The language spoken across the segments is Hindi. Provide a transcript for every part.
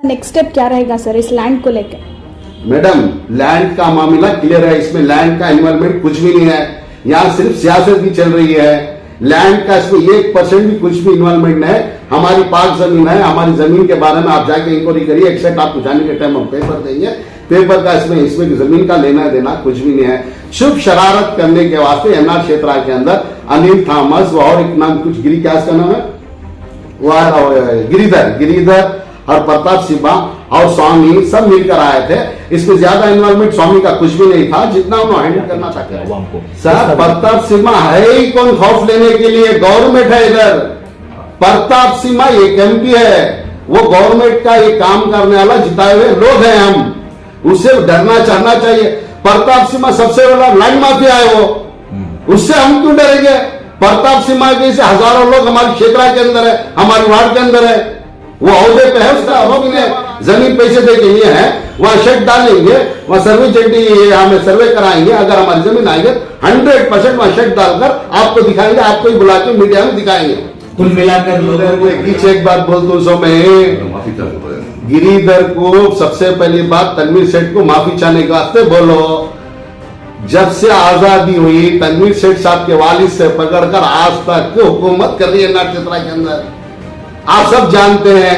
नेक्स्ट स्टेप क्या रहेगा सर इस लैंड को लेकर? मैडम, लैंड का मामला क्लियर है, इसमें लैंड का इन्वॉल्वमेंट कुछ भी नहीं है। यहाँ सिर्फ सियासत भी चल रही है। लैंड का इसमें 1% भी कुछ भी इन्वॉल्वमेंट नहीं है। हमारी पाक जमीन है। हमारी जमीन के बारे में आप जाके इंक्वायरी करिए। एक्सेप्ट आपको जाने के टाइम हम पेपर देंगे। पेपर का इसमें जमीन का लेना देना कुछ भी नहीं है। शुभ शरारत करने के वास्ते एनआर क्षेत्र के अंदर अनिल थॉमस और एक नाम कुछ गिरी, क्या इसका नाम है, वो गिरीधर और प्रताप सिम्हा और स्वामी सब मिलकर आए थे। इसमें ज्यादा इन्वॉल्वमेंट स्वामी का कुछ भी नहीं था जितना उन्होंने हैंडल करना चाहते हैं। सर, प्रताप सिम्हा है ही कौन खौफ लेने के लिए? गवर्नमेंट है इधर। प्रताप सिम्हा एक एमपी है, वो गवर्नमेंट का ये काम करने वाला जिताए हुए लोग हैं। हम उससे डरना चाहना चाहिए। प्रताप सिम्हा सबसे बड़ा लैंड माफिया है वो, उससे हम क्यों डरेंगे? प्रताप सिम्हा जैसे हजारों लोग हमारे क्षेत्र के अंदर है, हमारी वार्ड के अंदर है। वो औहदे पे है, उसका आरोप है। जमीन पैसे दे के लिए है, वहां शेड डालेंगे, वहां सर्वे चेटी हमें सर्वे कराएंगे। अगर हमारी जमीन आएगी 100% वहां शेड डालकर आपको दिखाएंगे, आपको ही बुला के मीडिया में दिखाएंगे। कुल मिलाकर लोगों को एक बात बोलता हूँ, गिरीधर को सबसे पहली बात तनवीर सेठ को माफी चाहने के वास्ते बोलो। जब से आजादी हुई तनवीर सेठ साहब के वालिद से पकड़कर आज तक हुकूमत कर रही है एनआर क्षेत्र के अंदर। आप सब जानते हैं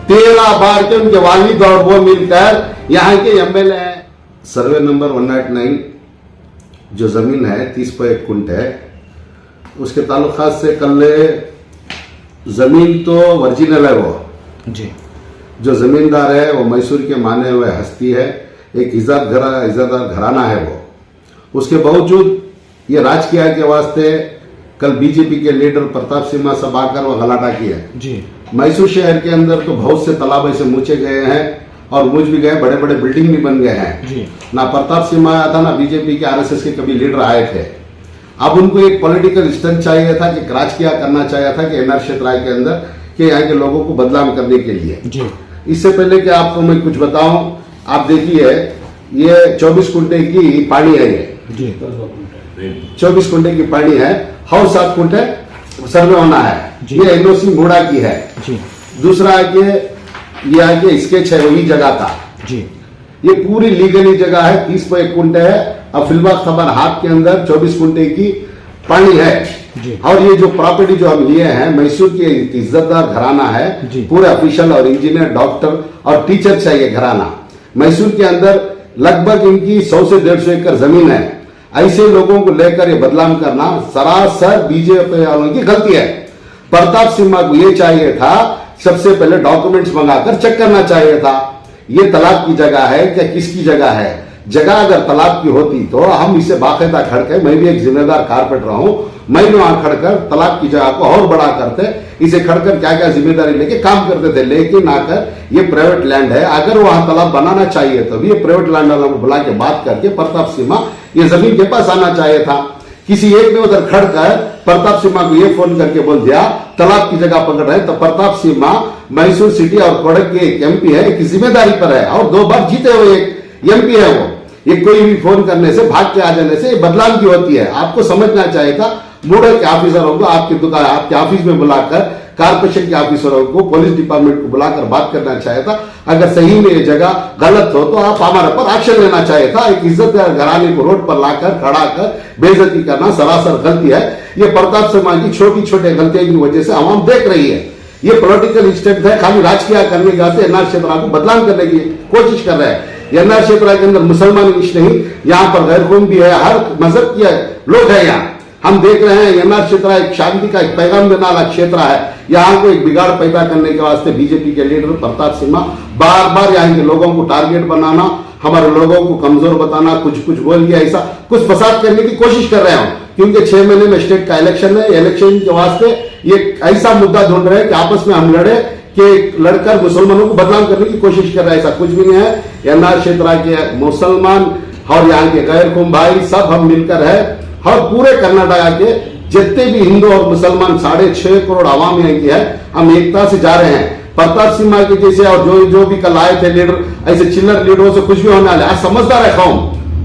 13 बार के उनके वालिद और वो मिलकर यहाँ के एमएलए हैं। सर्वे नंबर 109 जो जमीन है 30.1 कुंट है, उसके ताल्लुकात से कल जमीन तो ओरिजिनल है। वो जी जो जमींदार है वो मैसूर के माने हुए हस्ती है, एक इज्जतदार घराना है वो। उसके बावजूद ये राजकीय के वास्ते कल बीजेपी के लीडर प्रताप सिम्हा सब आकर वो गलाटा किया जी। मैसूर शहर के अंदर तो बहुत से तालाब ऐसे मूचे गए हैं और मूझ भी गए, बड़े बड़े बिल्डिंग भी बन गए हैं जी। ना प्रताप सिम्हा आया था ना बीजेपी के आरएसएस के कभी लीडर आए थे। अब उनको एक पॉलिटिकल स्टंट चाहिए था कि राजकीय करना चाहिए था कि एनआर क्षेत्र के अंदर के यहाँ के लोगों को बदनाम करने के लिए जी। इससे पहले कि आपको मैं कुछ बताऊं, आप देखिए ये 24 कुंटे की पानी है, ये 24 कुंटे की पानी है। हाउस 7 कुंटे सर्वे होना है। ये एनओसी मुड़ा की है जी। दूसरा आगे ये आगे स्केच है वही जगह का जी। ये पूरी लीगली जगह है। 30.1 कुंटे है। अब फिलहाल खबर हाथ के अंदर 24 कुंटे की पानी है जी। और ये जो प्रॉपर्टी जो हम लिए हैं मैसूर की इज्जतदार घराना है जी। पूरे ऑफिशियल और इंजीनियर डॉक्टर और टीचर चाहिए घराना। मैसूर के अंदर लगभग इनकी 100 से 150 एकड़ जमीन है। ऐसे लोगों को लेकर ये बदनाम करना सरासर बीजेपी वालों की गलती है। प्रताप सिम्हा को ये चाहिए था सबसे पहले डॉक्यूमेंट्स मंगाकर चेक करना चाहिए था ये तालाब की जगह है क्या किसकी जगह है। जगह अगर तालाब की होती तो हम इसे बाकायदा खड़के, मैं भी एक जिम्मेदार कारपेंटर हूं, मैं भी वहां खड़कर तालाब की जगह को और बड़ा करते, इसे खड़कर क्या क्या जिम्मेदारी लेके काम करते थे। लेकिन आकर ये प्राइवेट लैंड है, अगर वहां तालाब बनाना चाहिए तो भी ये प्राइवेट लैंड वालों को बुला के बात करके प्रताप सिम्हा ये जमीन के पास आना चाहिए था। किसी एक ने उधर खड़कर प्रताप सिम्हा को ये फोन करके बोल दिया तालाब की जगह पकड़ रहे, तो प्रताप सिम्हा मैसूर सिटी और कोडक के एक एमपी है, एक जिम्मेदारी पर है और 2 बार जीते हुए एक एमपी है वो। ये कोई भी फोन करने से भाग के आ जाने से बदलाव की होती है। आपको समझना चाहिए था मोडल के ऑफिसरों को आपकी दुकान आपके ऑफिस में बुलाकर, कारपोरेशन के ऑफिसरों को, पुलिस डिपार्टमेंट को बुलाकर बात करना चाहिए था। अगर सही में ये जगह गलत हो तो आप हमारे पर एक्शन लेना चाहिए था। एक इज्जतदार घराने को रोड पर लाकर खड़ा कर बेइज्जती करना सरासर गलती है। ये प्रताप सिम्हा की छोटी छोटी गलतियों की वजह से आवाम देख रही है। ये पॉलिटिकल स्टेप है, खाली राजकीय करने के वास्ते एनआर क्षेत्र को बदनाम करने की कोशिश कर रहे हैं। एनआर क्षेत्र के अंदर मुसलमान नहीं, यहाँ पर गैर कौम भी है, हर मजहब के लोग है। यहाँ हम देख रहे हैं एनआर क्षेत्र एक शांति का एक पैगाम देने वाला क्षेत्र है। यहाँ को एक बिगाड़ पैदा करने के वास्ते बीजेपी के लीडर प्रताप सिम्हा बार बार यहाँ के लोगों को टारगेट बनाना, हमारे लोगों को कमजोर बताना, कुछ कुछ बोल दिया, ऐसा कुछ फसाद करने की कोशिश कर रहे हो। क्योंकि 6 महीने में स्टेट का इलेक्शन है, इलेक्शन के वास्ते ये ऐसा मुद्दा ढूंढ रहे हैं कि आपस में हम लड़े कि लड़कर मुसलमानों को बदनाम करने की कोशिश कर रहे हैं। ऐसा कुछ भी नहीं है। एनआर क्षेत्र के मुसलमान और यहाँ के गैर कौम भाई सब हम मिलकर है और पूरे कर्नाटक के जितने भी हिंदू और मुसलमान 6.5 करोड़ आवाम यहाँ की है, हम एकता से जा रहे हैं। प्रताप सिम्हा के जैसे और जो भी कल आए थे लीडर, ऐसे चिल्लर लीडरों से कुछ भी होने वाले। आज समझदार है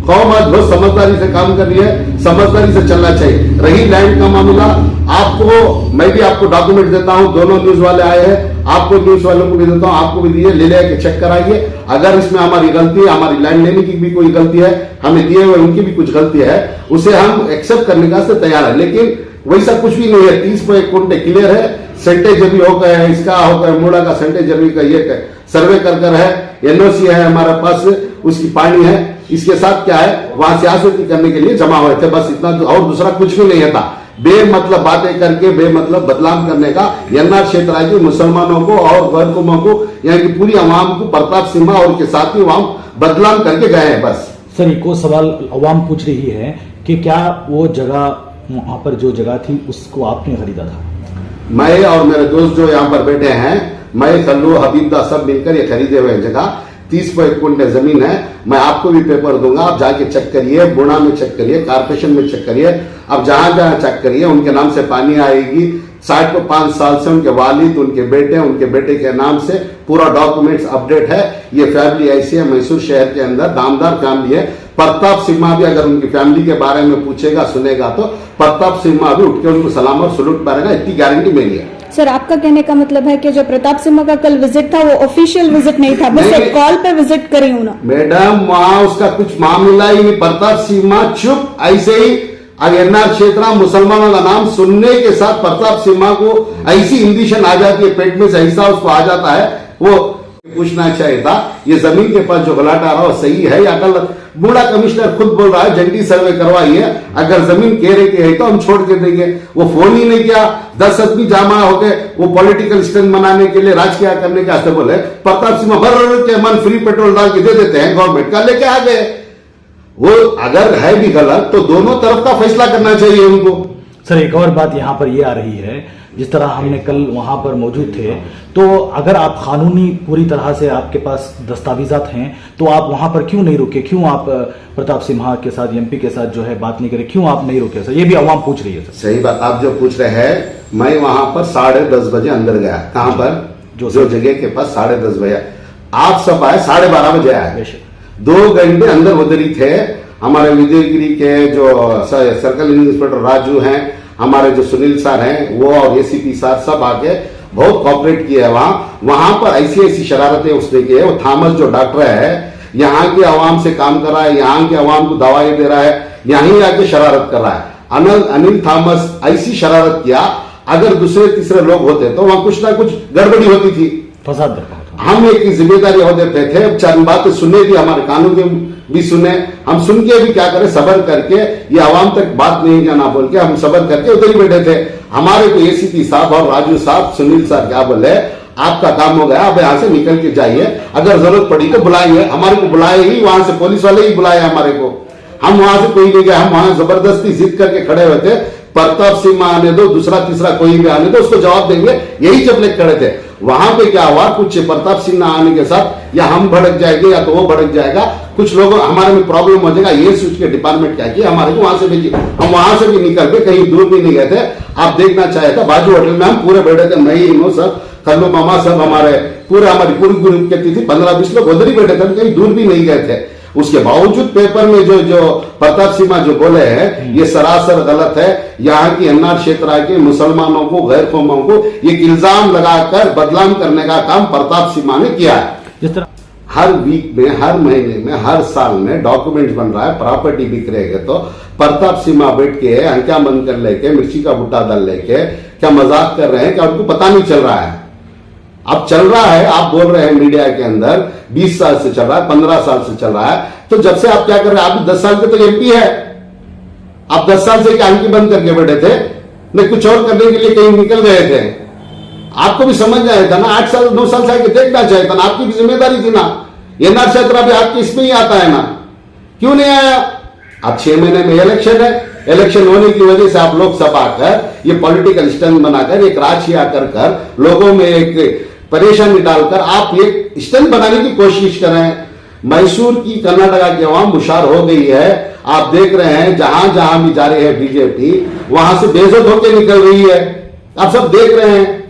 कौम आज बहुत समझदारी से काम कर रही है, समझदारी से चलना चाहिए। रही लैंड का मामला, आपको मैं भी आपको डॉक्यूमेंट देता हूं, दोनों न्यूज वाले आए हैं आपको न्यूज वालों को भी देता हूं, आपको भी दिए, ले लेके चेक कराइए। अगर इसमें हमारी गलती है, हमारी लैंड लेने की भी कोई गलती है, हमें दिए हुए उनकी भी कुछ गलती है, उसे हम एक्सेप्ट करने का तैयार है। लेकिन वैसा कुछ भी नहीं है। 30 कुंटे क्लियर है, सेंटेज भी हो गए है, इसका हो गया मूड़ा का सेंटेज का ये सर्वे कर है, एनओसी है हमारे पास, उसकी पानी है। इसके साथ क्या है, वहां सियासत करने के लिए जमा हुए थे, बस इतना, और दूसरा कुछ भी नहीं था। बेमतलब बातें करके बेमतलब बदनाम करने का एनआर क्षेत्र के मुसलमानों को और गैर कौमों को, यहाँ की पूरी अवाम को प्रताप सिंह और उनके साथी अवाम बदनाम करके गए हैं बस। सर एक और सवाल अवाम पूछ रही है कि क्या वो जगह, वहां पर जो जगह थी उसको आपने खरीदा था? मैं और मेरे दोस्त जो यहाँ पर बैठे हैं, मैं, कल्लू, हबीबदा, सब मिलकर ये खरीदे हुए जगह 30 कुंटे जमीन है। मैं आपको भी पेपर दूंगा, आप जाके चेक करिए, बुणा में चेक करिए, कारपोरेशन में चेक करिए, अब जहां जहां चेक करिए उनके नाम से पानी आएगी। 65 साल से उनके वालिद, उनके बेटे के नाम से पूरा डॉक्यूमेंट्स अपडेट है। ये फैमिली ऐसी है, मैसूर शहर के अंदर दामदार फैमिली है। प्रताप सिंह भी अगर उनकी फैमिली के बारे में पूछेगा, सुनेगा, तो प्रताप सिंह भी उठ के उनको सलाम और सलूट मारेगा, इतनी गारंटी मेरी है। सर आपका कहने का मतलब है कि जो प्रताप सिंह का कल विजिट था वो ऑफिशियल विजिट नहीं था, बस एक कॉल पे विजिट करी हूं ना? मैडम वहां उसका कुछ मामला ही नहीं। प्रताप सिंह चुप ऐसे ही एनआर क्षेत्र मुसलमानों का नाम सुनने के साथ प्रताप सिंह को ऐसी इंडिशन आ जाती है, पेट में से ऐसा उसको आ जाता है। वो पूछना चाहिए था, ये जमीन के पास जो गलाट आ रहा है सही है या गलत? बूढ़ा कमिश्नर खुद बोल रहा है जंटी सर्वे करवाइए, अगर जमीन कह के है तो हम छोड़ के देंगे। वो फोन ही नहीं किया, 10 आदमी जमा हो गए, वो पॉलिटिकल स्टंट बनाने के लिए, राजकीय करने के वास्ते बोले। प्रताप सिंह भर के मन फ्री पेट्रोल डाल के दे देते हैं गवर्नमेंट का, लेके आ गए। वो अगर है भी गलत तो दोनों तरफ का फैसला करना चाहिए उनको। सर एक और बात यहाँ पर ये आ रही है, जिस तरह हमने कल वहां पर मौजूद थे, तो अगर आप कानूनी पूरी तरह से आपके पास दस्तावेजात हैं तो आप वहां पर क्यों नहीं रुके? क्यों आप प्रताप सिंह के साथ, एमपी के साथ जो है बात नहीं करे, क्यों आप नहीं रुके? सर ये भी आवाम पूछ रही है। सर सही बात आप जो पूछ रहे हैं, मैं वहां पर 10:30 बजे अंदर गया। कहां पर? जो जगह के पास 10:30 बजे। आप सब आए 12:30 बजे आए, 2 घंटे अंदर उधर ही थे। हमारे विजयगिरी के जो सर्कल इंस्पेक्टर राजू हैं, हमारे जो सुनील सर हैं, वो और एसीपी सर सब आके बहुत कॉपरेट किया है। वहां पर ऐसी शरारतें उसने की है। वो थॉमस जो डॉक्टर है, यहाँ के आवाम से काम कर रहा है, यहाँ के आवाम को दवाई दे रहा है, यहीं आके शरारत कर रहा है। अनिल थॉमस ऐसी शरारत किया, अगर दूसरे तीसरे लोग होते तो वहां कुछ ना कुछ गड़बड़ी होती थी, फसाद। हम एक जिम्मेदारी होते थे, चंद बातें सुने भी, हमारे कानून के भी सुने, हम सुन के भी क्या करें, सबर करके, ये आवाम तक बात नहीं जाना बोल के हम सबर करके उधर ही बैठे थे। हमारे को एसीपी साहब और राजू साहब, सुनील सर क्या बोले, आपका काम हो गया, अब यहां से निकल के जाइए, अगर जरूरत पड़ी तो बुलाएंगे। हमारे को बुलाए ही, वहां से पुलिस वाले ही बुलाए हमारे को, हम वहां से कोई नहीं गया। हम वहां जबरदस्ती जिद करके खड़े हुए थे, प्रताप सिंह आने दो, दूसरा तीसरा कोई भी आने दो, उसको जवाब देंगे, यही जब लेकर खड़े थे। वहां पे क्या हुआ, कुछ प्रताप सिंह आने के साथ या हम भड़क जाएंगे या तो वो भड़क जाएगा, कुछ लोगों हमारे में प्रॉब्लम हो जाएगा, ये सोच के डिपार्टमेंट क्या किया, हमारे को वहां से भेजिए। हम वहां से भी निकल के कहीं दूर भी नहीं गए थे। आप देखना चाहे था, बाजू होटल में हम पूरे बैठे थे, मैं ही सब, खल्लू मामा सब, हमारे हमारी पूरी ग्रुप की थी, 15-20 लोग उधर ही बैठे थे, कहीं दूर भी नहीं गए थे। उसके बावजूद पेपर में जो प्रताप सिंह जो बोले हैं, ये सरासर गलत है। यहाँ की एनआर क्षेत्र के मुसलमानों को, गैर कौमों को एक इल्जाम लगाकर बदनाम करने का काम प्रताप सिंह ने किया है। जिस तरह हर वीक में, हर महीने में, हर साल में डॉक्यूमेंट्स बन रहा है, प्रॉपर्टी बिक रही है, तो प्रताप सिंह बैठ के अंकिया बंद कर लेके, मिर्ची का बुट्टा डाल लेके क्या मजाक कर रहे हैं, क्या उनको पता नहीं चल रहा है? अब चल रहा है, आप बोल रहे हैं मीडिया के अंदर 20 साल से चल रहा है, 15 साल से चल रहा है, तो जब से आप क्या कर रहे हैं? आप 10 साल के तो एमपी है, आप 10 साल से क्या अंकी बंद करके बैठे थे, न कुछ और करने के लिए कहीं निकल गए थे? आपको भी समझ आया था ना, 8 साल 9 साल से आके देखना चाहिए था ना, आपकी भी जिम्मेदारी थी ना। एनआर क्षेत्र भी आपके इसमें ही आता है ना, क्यों नहीं आया? अब 6 महीने में इलेक्शन है, इलेक्शन होने की वजह से आप लोग सब आकर ये पॉलिटिकल स्टंट बनाकर, एक राजशिया कर लोगों में एक परेशानी डालकर आप एक स्टंट बनाने की कोशिश कर रहे हैं। मैसूर की कर्नाटक की आवाम होशियार हो गई है, आप देख रहे हैं, जहां जहां भी जा रही है बीजेपी, वहां से बेइज्जत होकर निकल रही है, आप सब देख रहे हैं।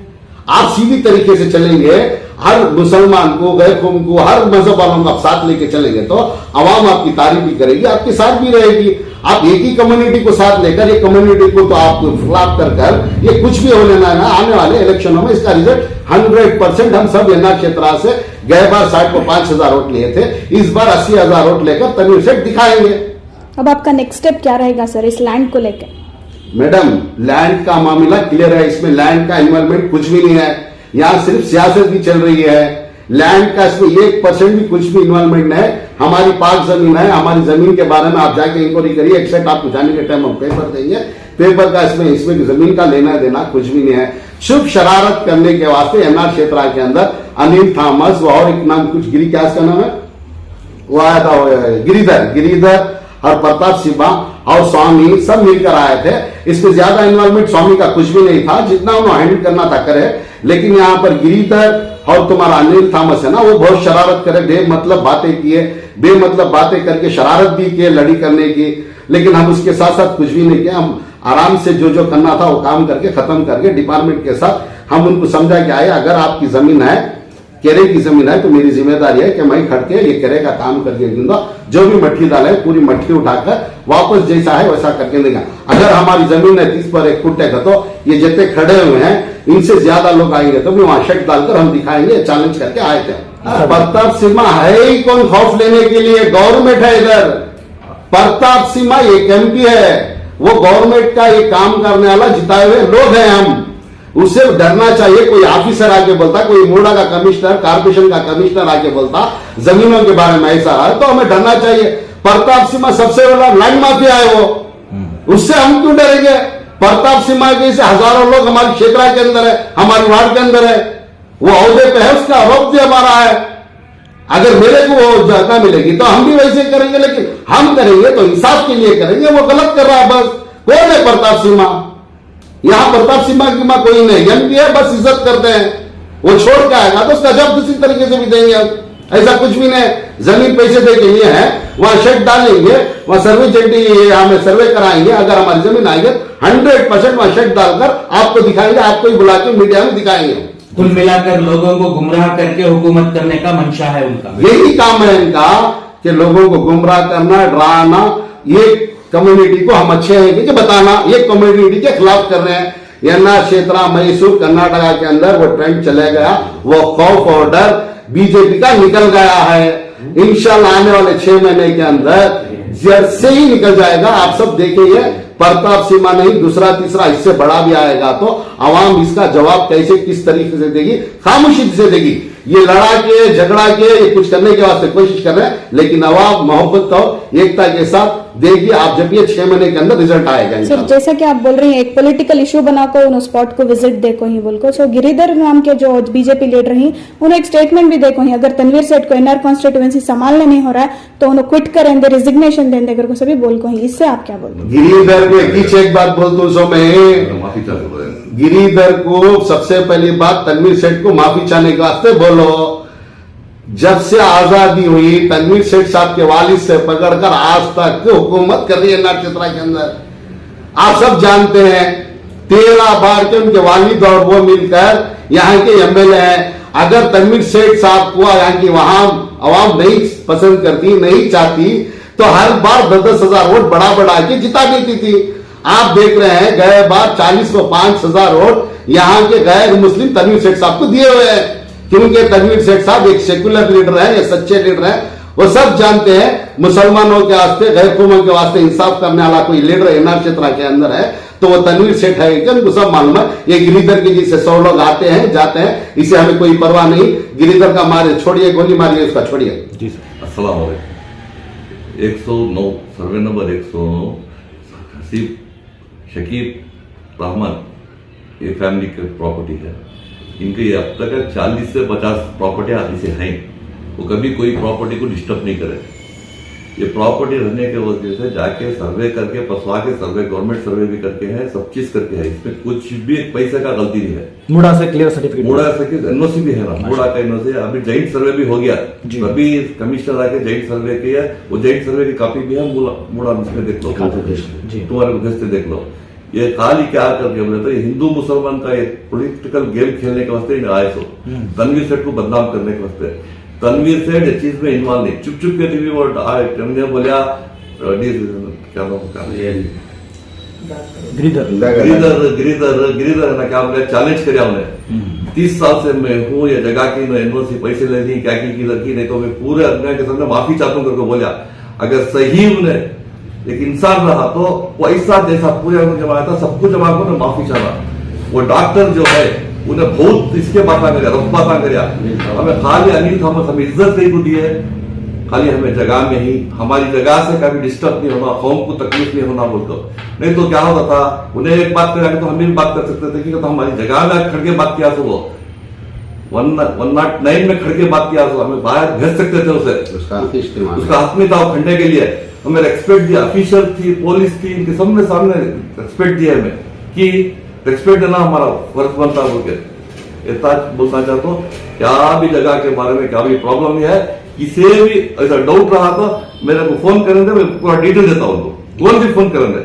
आप सीधी तरीके से चलेंगे, हर मुसलमान को, गैर कौम को, हर मजहब वालों को आप साथ लेके चलेंगे तो आवाम आपकी तारीफ भी करेगी, आपके साथ भी रहेगी। आप एक ही कम्युनिटी को साथ लेकर एक कम्युनिटी को तो आप खिलाफ कर ये कुछ भी होने ना आने वाले इलेक्शनों में इसका रिजल्ट 100% हम सब एनआर क्षेत्र से गए बार 60 को 5,000 वोट लिए थे, इस बार 80,000 वोट लेकर तनवीर सेठ दिखाएंगे। अब आपका नेक्स्ट स्टेप क्या रहेगा सर इस लैंड को लेकर? मैडम, लैंड का मामला क्लियर है, इसमें लैंड का इन्वॉल्वमेंट कुछ भी नहीं है, यहाँ सिर्फ सियासत भी चल रही है। लैंड का इसमें 1% भी कुछ भी इन्वॉल्वमेंट नहीं है। हमारी पाक जमीन है, हमारी जमीन के बारे में आप जाके इंक्वायरी करिए, एक्सेप्ट आपको जाने के टाइम हम पेपर देंगे, पेपर का इसमें जमीन का लेना देना कुछ भी नहीं है। शुभ शरारत करने के वास्ते एनआर क्षेत्र के अंदर अनिल थॉमस और एक नाम कुछ गिरी, क्या इसका नाम है, वो आया था गिरीधर और प्रताप सिम्हा और स्वामी सब मिलकर आए थे। इसमें ज्यादा इन्वॉल्वमेंट स्वामी का कुछ भी नहीं था, जितना उन्होंने हैंडल करना था करे, लेकिन यहाँ पर गिरीधर और तुम्हारा अनिल थॉमस है ना, वो बहुत शरारत करे, बेमतलब बातें किए, बेमतलब बातें करके शरारत भी किए लड़ी करने की, लेकिन हम उसके साथ साथ कुछ भी नहीं किया। हम आराम से जो करना था वो काम करके खत्म करके डिपार्टमेंट के साथ हम उनको समझा के आए, अगर आपकी जमीन है, केरे की जमीन है, तो मेरी जिम्मेदारी है कि मैं खड़ के ये केरे का काम करके दूंगा, जो भी मट्टी डाले पूरी मट्टी उठाकर वापस जैसा है वैसा करके देगा। अगर हमारी जमीन है 30 पर 1 फुट है तो ये जितने खड़े हुए हैं इनसे ज्यादा लोग आएंगे तो भी वहां शर्ट डालकर हम दिखाएंगे, चैलेंज करके आए थे। प्रताप सिम्हा है ही कौन खौफ लेने के लिए, गवर्नमेंट है इधर। प्रताप सिम्हा एक एमपी है, वो गवर्नमेंट का ये काम करने वाला जिताए हुए लोग हैं हम, उससे डरना चाहिए। कोई ऑफिसर आके बोलता, कोई मोड़ा का कमिश्नर, कारपोरेशन का कमिश्नर आके बोलता जमीनों के बारे में ऐसा है तो हमें डरना चाहिए। प्रताप सिम्हा सबसे बड़ा लैंड माफिया है, वो उससे हम क्यों डरेंगे? प्रताप सिम्हा के से हजारों लोग हमारे क्षेत्र के अंदर है, हमारे वार्ड के अंदर है, वो अहदे पे है, उसका आरोप भी हमारा है। अगर मेरे को वो जगह मिलेगी तो हम भी वैसे करेंगे, लेकिन हम करेंगे तो इंसाफ के लिए करेंगे। वो गलत कर रहा है, बस। कौन है प्रताप सिम्हा? यहां प्रताप सिम्हा की मां कोई नहीं, एमपी है, बस इज्जत करते हैं। वो छोड़ के आएगा तो उसका जब किसी तरीके से भी देंगे, ऐसा कुछ भी नहीं। जमीन पैसे दे के लिए है, वहां शेड डालेंगे, वहां सर्वे चेटी हमें सर्वे कराएंगे, अगर हमारी जमीन आएगी 100% वहां शेड डालकर आपको दिखाएंगे, आपको ही बुला के मीडिया में दिखाएंगे। कुल मिलाकर लोगों को गुमराह करके हुकूमत करने का मंशा है उनका। यही काम है इनका कि लोगों को गुमराह करना, डराना। ये कम्युनिटी को हम अच्छे हैं कि बताना ये कम्युनिटी के खिलाफ कर रहे हैं। एनआर क्षेत्र, मैसूर, कर्नाटका के अंदर वो ट्रेंड चले गया, वो खौफ और डर बीजेपी का निकल गया है। इंशाल्लाह आने वाले 6 महीने के अंदर जड़ से ही निकल जाएगा। आप सब देखेंगे, प्रताप सिम्हा नहीं, दूसरा तीसरा इससे बड़ा भी आएगा तो आवाम इसका जवाब कैसे किस तरीके से देगी, खामोशी से देगी। ये लड़ा के झगड़ा के ये कुछ करने के वास्ते कोशिश कर रहे हैं, लेकिन आवाम मोहब्बत और एकता के साथ देगी। आप जब ये 6 महीने के अंदर रिजल्ट आएगा। सर जैसा कि आप बोल रही हैं एक पॉलिटिकल इशू बनाकर उन स्पॉट को विजिट देखो ही बोल को, सो गिरिधर नाम के जो बीजेपी लीडर हैं उन्हें एक स्टेटमेंट भी देखो ही, अगर तनवीर सेठ को एनआर कॉन्स्टिट्यूएंसी संभालने नहीं हो रहा है तो उन्हें क्विट करेंगे, रिजिग्नेशन देंगे करके सभी बोल को ही। इससे आप क्या बोलते? गिरिधर के पीछे एक बात बोल दो सो में, गिरिधर को सबसे पहली बात तनवीर सेठ को माफी चाहने के वास्ते बोलो। जब से आजादी हुई तनवीर सेठ साहब के वालिद से पकड़कर आज तक हुकूमत कर रही है एनआर क्षेत्र के अंदर। आप सब जानते हैं 13 बार के उनके वालिद और वो मिलकर यहाँ के एमएलए हैं। अगर तनवीर सेठ साहब को यहाँ की वहां अवाम नहीं पसंद करती, नहीं चाहती, तो हर बार 10-10 हजार वोट बढ़ा के जिता देती थी। आप देख रहे हैं गए बार 40 को 5,000 वोट यहाँ के गैर मुस्लिम तनवीर सेठ साहब को दिए हुए हैं, क्योंकि तनवीर सेठ साहब एक सेकुलर लीडर है, ये सच्चे लीडर है। वो सब जानते हैं मुसलमानों के वास्ते, गैर कौमों के वास्ते इंसाफ करने वाला कोई लीडर एनआर क्षेत्र के अंदर है तो वो तनवीर सेठ है। उनको सब मालूम है। ये गिरिधर के जिससे 100 लोग आते हैं जाते हैं, इसे हमें कोई परवाह नहीं। गिरिधर का मारे छोड़िए, गोली मारिए, उसका छोड़िए। जी सर। अस्सलाम वालेकुम। 109 सर्वे नंबर 109 हसीब शकीब रहमान ये फैमिली की प्रॉपर्टी है। इनके अब तक 40 से 50 प्रॉपर्टियां ऐसे हैं, वो कभी कोई प्रॉपर्टी को डिस्टर्ब नहीं करे। ये प्रॉपर्टी रहने के वजह से जाके सर्वे करके पसवा के सर्वे गवर्नमेंट सर्वे भी करके है, सब चीज करके है। इसमें कुछ भी एक पैसे का गलती नहीं है। मुड़ा से क्लियर सर्टिफिकेट, मुड़ा से एनओसी भी है ना, मुड़ा का एनओसी। अभी जॉइंट सर्वे भी हो गया, अभी कमिश्नर आके जॉइंट सर्वे किया, वो जॉइंट सर्वे की कॉपी भी है। मुड़ा उसमें देख लो, तुम्हारे उद्देश्य से देख लो। ये खाली क्या करके बोले तो ये हिंदू मुसलमान का एक पॉलिटिकल गेम खेलने के वास्ते इन्हें आए सो तनवीर सेठ को बदनाम करने के वास्ते। तनवीर सेठ इस चीज में इन्वॉल्व नहीं, चुप चुप के टीवी पर आए, हमने बोलिया क्या नाम गिरीधर ना क्या बोले, चैलेंज कर उन्हें 30 साल से मैं हूँ ये जगह की एनओसी पैसे लेनी क्या की किधर की, नहीं तो मैं पूरे अन्याय के सामने माफी चाहता हूँ करके बोलिया। अगर सही उन्हें एक इंसान रहा तो वो ऐसा जैसा पूरे जमा था सबको जमा को ना माफी चाहा। वो डॉक्टर जो है उन्हें बहुत इसके बात रफ बात कर, हमें खाली अनिल थॉमस हमें इज्जत नहीं को दी है, खाली हमें जगह में ही हमारी जगह से कभी डिस्टर्ब नहीं होना, कौम को तकलीफ नहीं होना बोलकर। नहीं तो क्या होता था उन्हें एक बात करेंगे तो हम भी बात कर सकते थे कि तो हमारी जगह में खड़के बात किया तो वो 109 में खड़के बात किया तो हमें बाहर भेज सकते थे उसे, उसका हक नहीं था वो खड़ने के लिए। हमें रेस्पेक्ट दिया, ऑफिशियल थी, पुलिस थी, इनके सबने सामने रेस्पेक्ट दिया हमें कि रेस्पेक्ट देना हमारा फर्ज बनता बोल के। इतना बोलना चाहता हूँ, क्या भी जगह के बारे में क्या भी प्रॉब्लम है, किसी भी ऐसा डाउट रहा तो मेरे को फोन करेंगे, मैं पूरा डिटेल देता हूँ उनको, कौन भी फोन करेंगे।